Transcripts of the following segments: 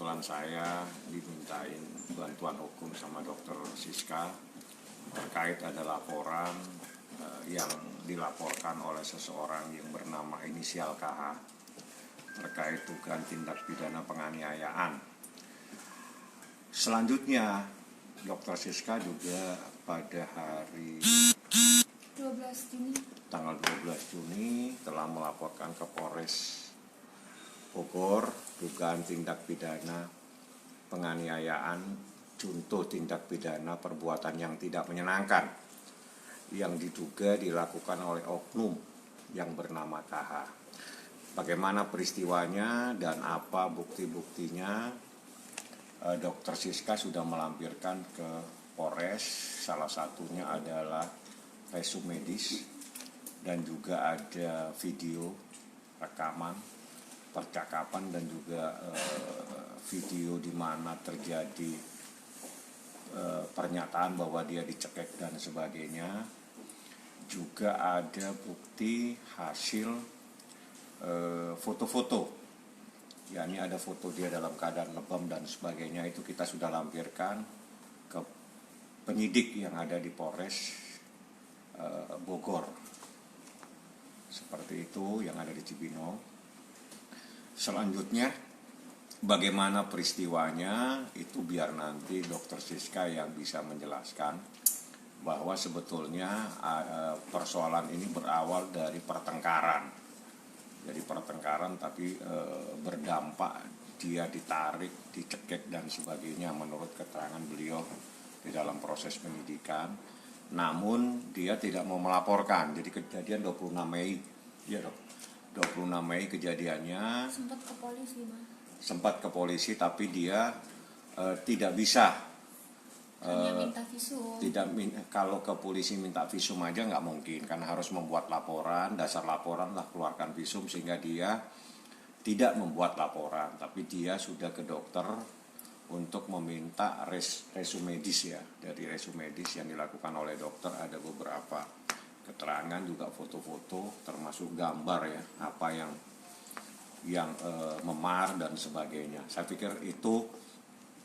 kebetulan saya dimintain bantuan hukum sama dokter Siska terkait ada laporan yang dilaporkan oleh seseorang yang bernama inisial KH terkait dugaan tindak pidana penganiayaan. Selanjutnya dokter Siska juga pada hari 12 Juni tanggal 12 Juni telah melaporkan ke Polres Bogor dugaan tindak pidana penganiayaan, contoh tindak pidana perbuatan yang tidak menyenangkan yang diduga dilakukan oleh oknum yang bernama KH. Bagaimana peristiwanya dan apa bukti-buktinya, Dokter Siska sudah melampirkan ke Polres. Salah satunya adalah resum medis dan juga ada video rekaman percakapan dan juga video di mana terjadi pernyataan bahwa dia dicekek dan sebagainya. Juga ada bukti hasil foto-foto, yakni ada foto dia dalam keadaan lebam dan sebagainya. Itu kita sudah lampirkan ke penyidik yang ada di Polres Bogor. Seperti itu yang ada di Cibinong. Selanjutnya bagaimana peristiwanya itu biar nanti dokter Siska yang bisa menjelaskan, bahwa sebetulnya persoalan ini berawal dari pertengkaran. Jadi pertengkaran tapi berdampak dia ditarik, dicekek dan sebagainya menurut keterangan beliau di dalam proses penyidikan. Namun dia tidak mau melaporkan. Jadi kejadian 26 Mei, ya dok, 26 Mei kejadiannya. Sempat ke polisi tapi dia tidak bisa. Hanya minta visum. Kalau ke polisi minta visum aja nggak mungkin, karena harus membuat laporan, dasar laporan lah keluarkan visum, sehingga dia tidak membuat laporan, tapi dia sudah ke dokter untuk meminta resum medis ya. Dari resum medis yang dilakukan oleh dokter ada beberapa keterangan, juga foto-foto termasuk gambar ya, apa yang memar dan sebagainya. Saya pikir itu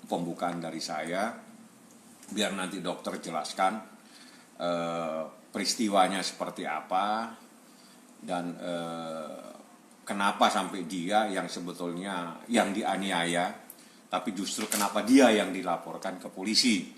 pembukaan dari saya. Biar nanti dokter jelaskan peristiwanya seperti apa dan kenapa sampai dia yang sebetulnya yang dianiaya, tapi justru kenapa dia yang dilaporkan ke polisi.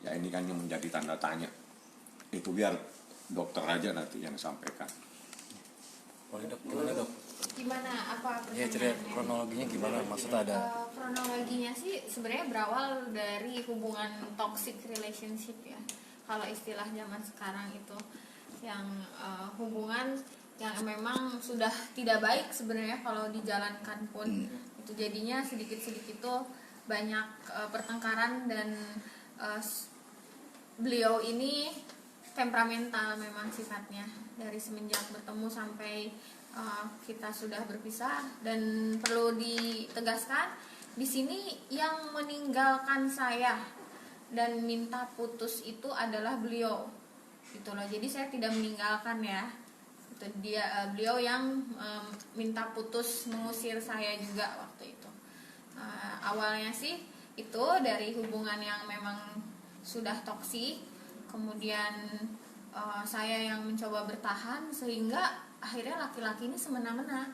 Ya ini kan yang menjadi tanda tanya. Itu biar dokter aja nanti yang sampaikan. Boleh dok, gimana dok? Gimana, apa Ya cerita kronologinya gimana, maksudnya ada? Kronologinya sih sebenarnya berawal dari hubungan toxic relationship ya. Kalau istilah zaman sekarang itu yang hubungan yang memang sudah tidak baik sebenarnya kalau dijalankan pun. Itu jadinya sedikit-sedikit tuh banyak pertengkaran dan beliau ini temperamental memang sifatnya dari semenjak bertemu sampai kita sudah berpisah. Dan perlu ditegaskan di sini yang meninggalkan saya dan minta putus itu adalah beliau gitu loh. Jadi saya tidak meninggalkan ya, itu dia beliau yang minta putus, mengusir saya juga waktu itu. Awalnya sih itu dari hubungan yang memang sudah toksik, kemudian saya yang mencoba bertahan sehingga akhirnya laki-laki ini semena-mena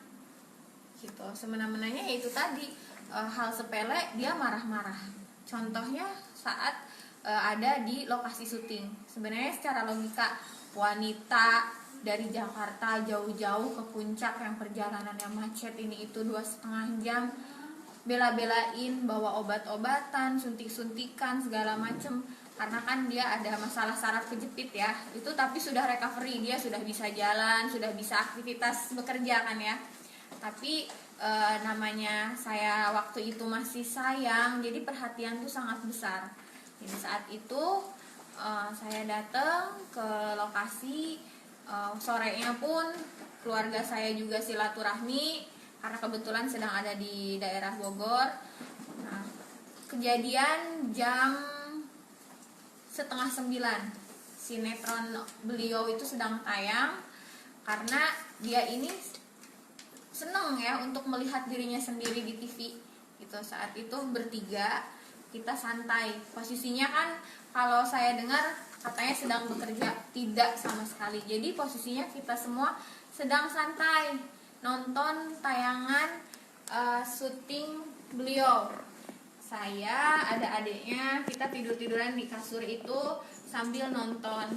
gitu. Semena-menanya yaitu tadi hal sepele dia marah-marah. Contohnya saat ada di lokasi syuting. Sebenarnya secara logika wanita dari Jakarta jauh-jauh ke puncak yang perjalanannya macet ini itu 2,5 jam, bela-belain bawa obat-obatan, suntik-suntikan segala macem, karena kan dia ada masalah saraf kejepit ya. Itu tapi sudah recovery, dia sudah bisa jalan, sudah bisa aktivitas bekerja kan ya. Tapi namanya saya waktu itu masih sayang, jadi perhatian tuh sangat besar. Jadi saat itu saya datang ke lokasi, sorenya pun keluarga saya juga silaturahmi karena kebetulan sedang ada di daerah Bogor. Nah, kejadian jam 8:30 sinetron beliau itu sedang tayang, karena dia ini seneng ya untuk melihat dirinya sendiri di TV. gitu. Saat itu bertiga kita santai, posisinya kan kalau saya dengar katanya sedang bekerja, tidak sama sekali. Jadi posisinya kita semua sedang santai nonton tayangan syuting beliau. Saya ada adiknya, kita tiduran di kasur itu sambil nonton.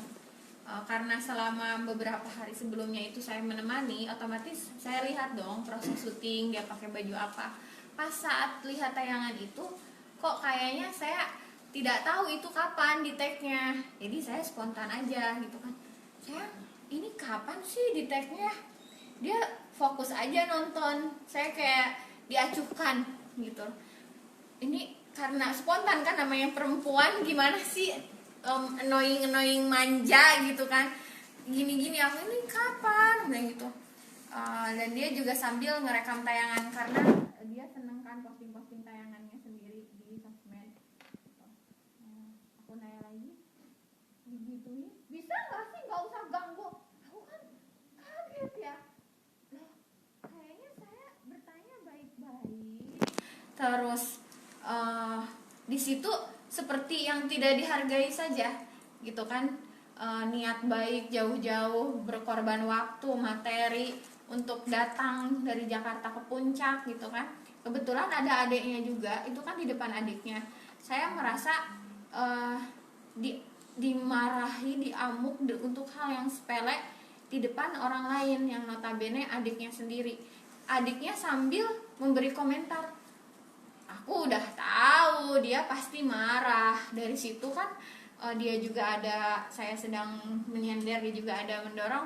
Karena selama beberapa hari sebelumnya itu saya menemani, otomatis saya lihat dong proses syuting, dia pakai baju apa. Pas saat lihat tayangan itu, kok kayaknya saya tidak tahu itu kapan di tag-nya. Jadi saya spontan aja gitu kan. Saya ini kapan sih di tag-nya? Dia fokus aja nonton. Saya kayak diacuhkan gitu. Ini karena spontan kan, namanya perempuan, gimana sih annoying manja gitu kan, gini aku ini kapan bilang gitu. Dan dia juga sambil ngerekam tayangan karena dia seneng kan posting tayangannya sendiri di sosmed. Aku nanya lagi, digituin bisa nggak sih nggak usah ganggu. Aku kan kaget ya, loh kayaknya saya bertanya baik-baik. Terus di situ seperti yang tidak dihargai saja gitu kan. Niat baik jauh-jauh berkorban waktu, materi untuk datang dari Jakarta ke puncak gitu kan. Kebetulan ada adiknya juga, itu kan di depan adiknya. Saya merasa dimarahi, diamuk untuk hal yang sepele di depan orang lain yang notabene adiknya sendiri. Adiknya sambil memberi komentar, aku udah tahu dia pasti marah. Dari situ kan dia juga ada, saya sedang menyender, dia juga ada mendorong.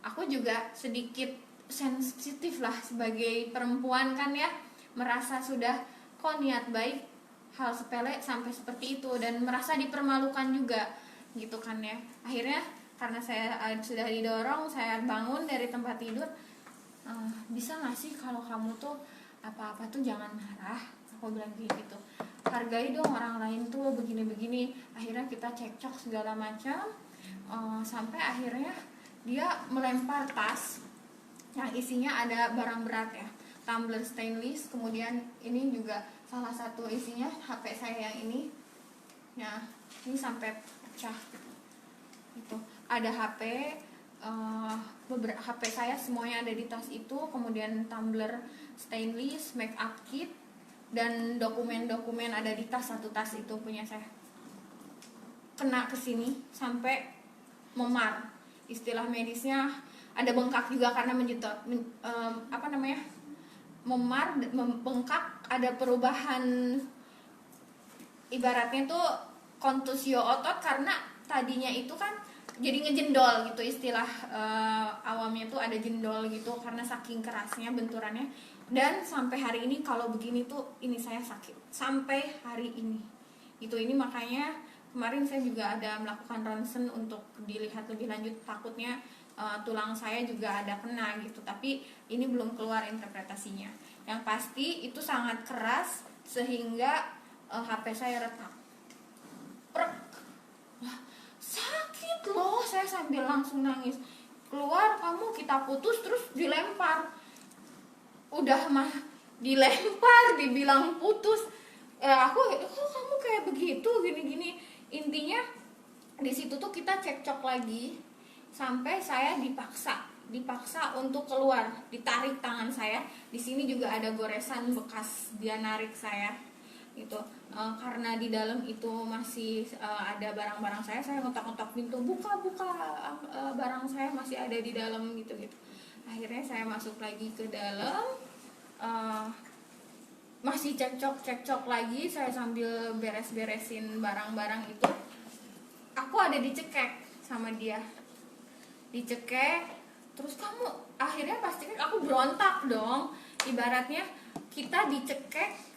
Aku juga sedikit sensitif lah sebagai perempuan kan ya, merasa sudah kok niat baik hal sepele sampai seperti itu, dan merasa dipermalukan juga gitu kan ya. Akhirnya karena saya sudah didorong, saya bangun dari tempat tidur. Bisa gak sih kalau kamu tuh apa-apa tuh jangan marah, aku bilang gitu, hargai dong orang lain tuh begini-begini. Akhirnya kita cekcok segala macam, sampai akhirnya dia melempar tas yang isinya ada barang berat ya, tumbler stainless, kemudian ini juga salah satu isinya HP saya yang ini, ya ini sampai pecah itu. Ada HP, beberapa HP saya semuanya ada di tas itu, kemudian tumbler stainless, make up kit, dan dokumen-dokumen ada di tas, satu tas itu punya saya. Kena ke sini sampai memar, istilah medisnya ada bengkak juga karena memar, bengkak, ada perubahan, ibaratnya tuh kontusio otot karena tadinya itu kan jadi ngejendol gitu, istilah awamnya tuh ada jendol gitu karena saking kerasnya benturannya. Dan sampai hari ini kalau begini tuh ini saya sakit sampai hari ini gitu. Ini makanya kemarin saya juga ada melakukan ronsen untuk dilihat lebih lanjut, takutnya tulang saya juga ada kena gitu, tapi ini belum keluar interpretasinya. Yang pasti itu sangat keras sehingga HP saya retak. Sakit loh, saya sambil langsung nangis. Keluar, kamu kita putus, terus dilempar. Udah mah dilempar, dibilang putus. Kok kamu kayak begitu, gini-gini. Intinya di situ tuh kita cekcok lagi sampai saya dipaksa untuk keluar, ditarik tangan saya. Di sini juga ada goresan bekas dia narik saya gitu. Karena di dalam itu masih ada barang-barang saya ngetok-ngetok pintu, buka barang saya masih ada di dalam gitu. Akhirnya saya masuk lagi ke dalam, masih cekcok lagi, saya sambil beres-beresin barang-barang itu. Aku ada dicekek sama dia, dicekek, terus kamu akhirnya pasti kan aku berontak dong. Ibaratnya kita dicekek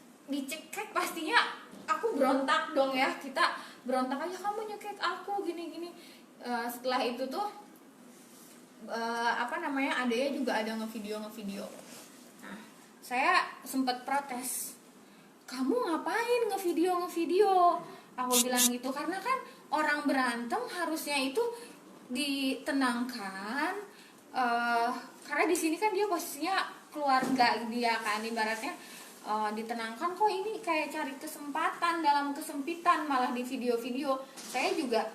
pastinya aku berontak dong ya, kita berontak aja, kamu nyekek aku gini-gini. Setelah itu tuh adanya juga ada ngevideo. Nah, saya sempat protes, kamu ngapain ngevideo? Aku bilang gitu, karena kan orang berantem harusnya itu ditenangkan. Karena di sini kan dia posisinya keluarga dia kan, ibaratnya ditenangkan, kok ini kayak cari kesempatan dalam kesempitan malah di video-video. Saya juga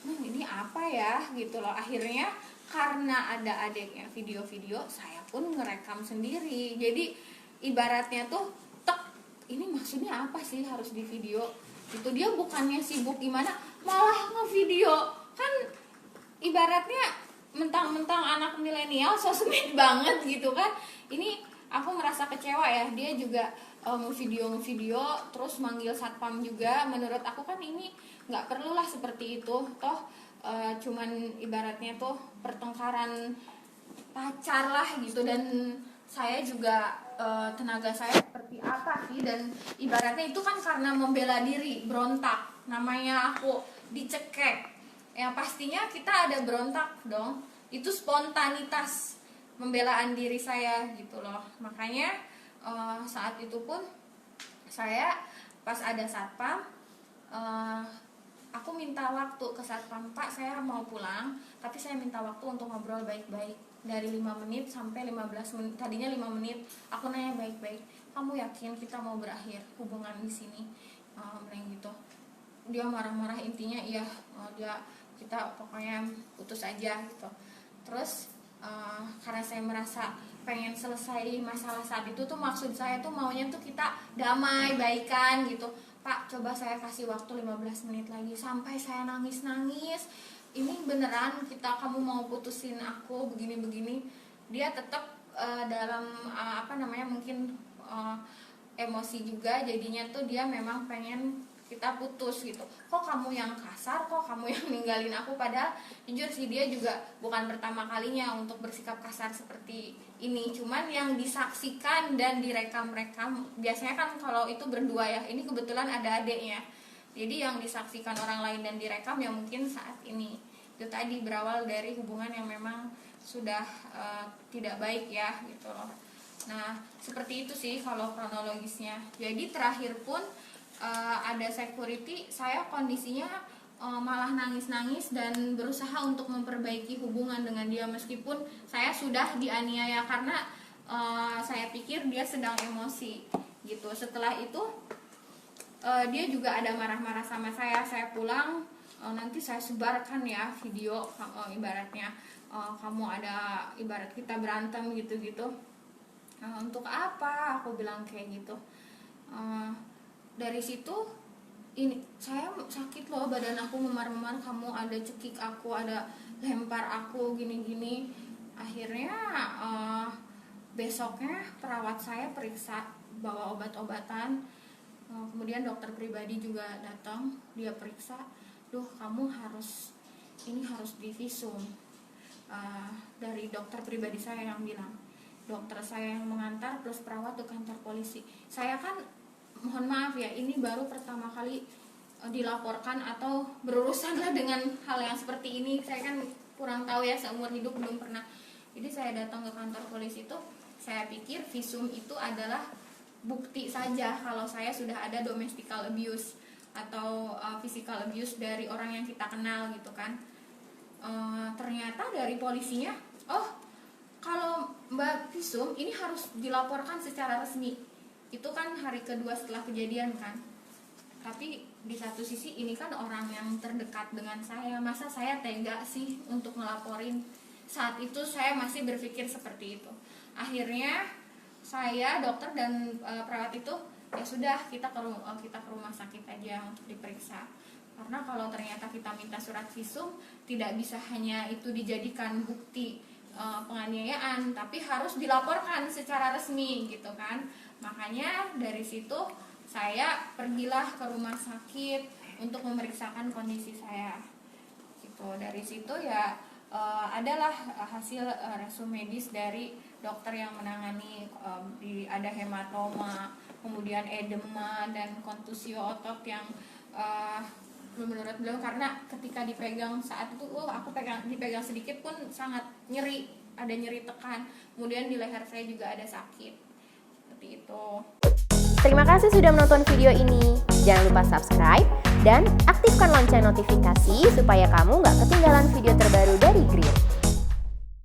ini apa ya gitu loh. Akhirnya karena ada adiknya video-video, saya pun ngerekam sendiri. Jadi ibaratnya tuh ini maksudnya apa sih harus di video gitu. Dia bukannya sibuk gimana, malah ngevideo. Kan ibaratnya mentang-mentang anak milenial sosmed banget gitu kan. Ini aku merasa kecewa ya. Dia juga ngevideo terus manggil satpam juga. Menurut aku kan ini nggak perlulah seperti itu. Toh cuman ibaratnya tuh pertengkaran pacar lah gitu. Dan saya juga tenaga saya seperti apa sih, dan ibaratnya itu kan karena membela diri, berontak. Namanya aku dicekek, ya pastinya kita ada berontak dong. Itu spontanitas pembelaan diri saya gitu loh. Makanya saat itu pun saya pas ada satpam, aku minta waktu ke satpam, Pak saya mau pulang, tapi saya minta waktu untuk ngobrol baik-baik dari 5 menit sampai 15 menit. Tadinya 5 menit. Aku nanya baik-baik, kamu yakin kita mau berakhir hubungan di sini? Gitu. Dia marah-marah, intinya iya, kita pokoknya putus aja gitu. Terus karena saya merasa pengen selesai masalah saat itu tuh, maksud saya tuh maunya tuh kita damai, baikan gitu. Pak, coba saya kasih waktu 15 menit lagi. Sampai saya nangis-nangis, ini beneran kamu mau putusin aku begini-begini. Dia tetap dalam mungkin emosi juga, jadinya tuh dia memang pengen kita putus gitu. Kok kamu yang kasar, kok kamu yang ninggalin aku. Padahal jujur sih dia juga bukan pertama kalinya untuk bersikap kasar seperti ini. Cuman yang disaksikan dan direkam-rekam, biasanya kan kalau itu berdua ya, ini kebetulan ada adeknya. Jadi yang disaksikan orang lain dan direkam ya mungkin saat ini. Itu tadi berawal dari hubungan yang memang sudah tidak baik ya gitu loh. Nah seperti itu sih kalau kronologisnya. Jadi terakhir pun ada security, saya kondisinya malah nangis-nangis dan berusaha untuk memperbaiki hubungan dengan dia, meskipun saya sudah dianiaya karena saya pikir dia sedang emosi gitu. Setelah itu dia juga ada marah-marah sama saya pulang, nanti saya sebarkan ya video, ibaratnya kamu ada, ibarat kita berantem gitu-gitu. Untuk apa, aku bilang kayak gitu. Dari situ ini saya sakit loh, badan aku memar-memar, kamu ada cekik aku, ada lempar aku gini-gini. Akhirnya besoknya perawat saya periksa, bawa obat-obatan, kemudian dokter pribadi juga datang, dia periksa, kamu harus divisum. Dari dokter pribadi saya yang bilang, dokter saya yang mengantar plus perawat ke kantor polisi. Saya kan mohon maaf ya, ini baru pertama kali dilaporkan atau berurusan lah dengan hal yang seperti ini. Saya kan kurang tahu ya, seumur hidup belum pernah. Jadi saya datang ke kantor polisi itu, saya pikir visum itu adalah bukti saja kalau saya sudah ada domestic abuse atau physical abuse dari orang yang kita kenal gitu kan. Ternyata dari polisinya, kalau Mbak visum ini harus dilaporkan secara resmi. Itu kan hari kedua setelah kejadian kan. Tapi di satu sisi ini kan orang yang terdekat dengan saya, masa saya tega sih untuk ngelaporin. Saat itu saya masih berpikir seperti itu. Akhirnya saya, dokter dan perawat itu, ya sudah kita ke rumah sakit aja untuk diperiksa. Karena kalau ternyata kita minta surat visum, tidak bisa hanya itu dijadikan bukti penganiayaan, tapi harus dilaporkan secara resmi gitu kan. Makanya dari situ saya pergilah ke rumah sakit untuk memeriksakan kondisi saya gitu. Dari situ ya adalah hasil resum medis dari dokter yang menangani, ada hematoma, kemudian edema dan kontusio otot yang menurut beliau, karena ketika dipegang saat itu dipegang sedikit pun sangat nyeri, ada nyeri tekan, kemudian di leher saya juga ada sakit. Seperti itu. Terima kasih sudah menonton video ini. Jangan lupa subscribe dan aktifkan lonceng notifikasi supaya kamu nggak ketinggalan video terbaru dari Green.